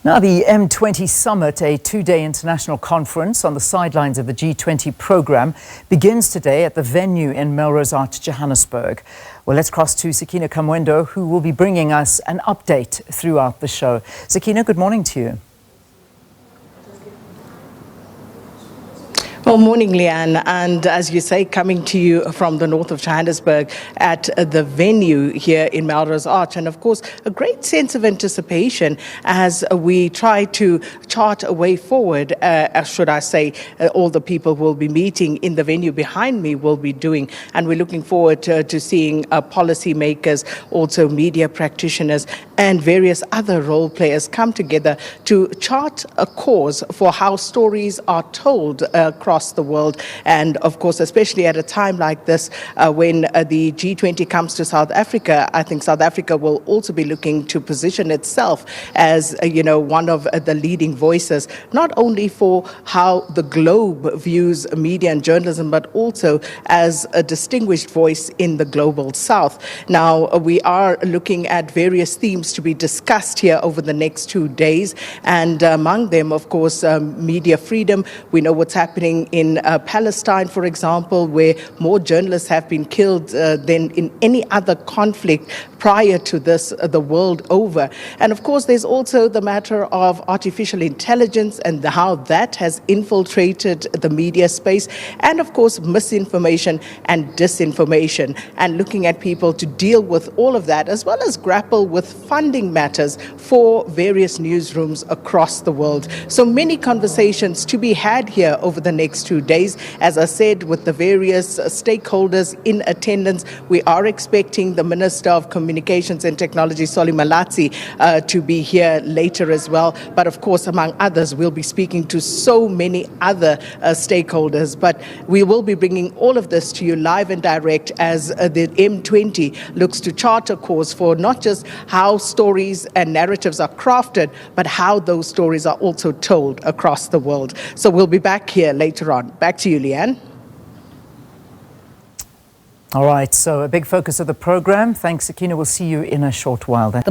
Now, the M20 Summit, a two-day international conference on the sidelines of the G20 program, begins today at the venue in Melrose Arch, Johannesburg. Well, let's cross to Sakina Kamwendo, who will be bringing us an update throughout the show. Sakina, good morning to you. Well, morning, Leanne. And as you say, coming to you from the north of Johannesburg at the venue here in Melrose Arch. And of course, a great sense of anticipation as we try to chart a way forward, should I say, all the people will be meeting in the venue behind me will be doing. And we're looking forward to seeing policymakers, also media practitioners and various other role players come together to chart a course for how stories are told across the world. And of course, especially at a time like this, when the G20 comes to South Africa, I think South Africa will also be looking to position itself as, one of the leading voices, not only for how the globe views media and journalism, but also as a distinguished voice in the global south. Now, we are looking at various themes to be discussed here over the next 2 days. And among them, of course, media freedom. We know what's happening in Palestine, for example, where more journalists have been killed than in any other conflict prior to this the world over. And of course, there's also the matter of artificial intelligence and how that has infiltrated the media space, and of course, misinformation and disinformation, and looking at people to deal with all of that, as well as grapple with funding matters for various newsrooms across the world. So many conversations to be had here over the next 2 days. As I said, with the various stakeholders in attendance, we are expecting the Minister of Communications and Technology, Solly Malatsi, to be here later as well. But of course, among others, we'll be speaking to so many other stakeholders. But we will be bringing all of this to you live and direct as the M20 looks to chart a course for not just how stories and narratives are crafted, but how those stories are also told across the world. So we'll be back here later on. Back to you, Leanne. All right, so a big focus of the program. Thanks, Sakina. We'll see you in a short while then.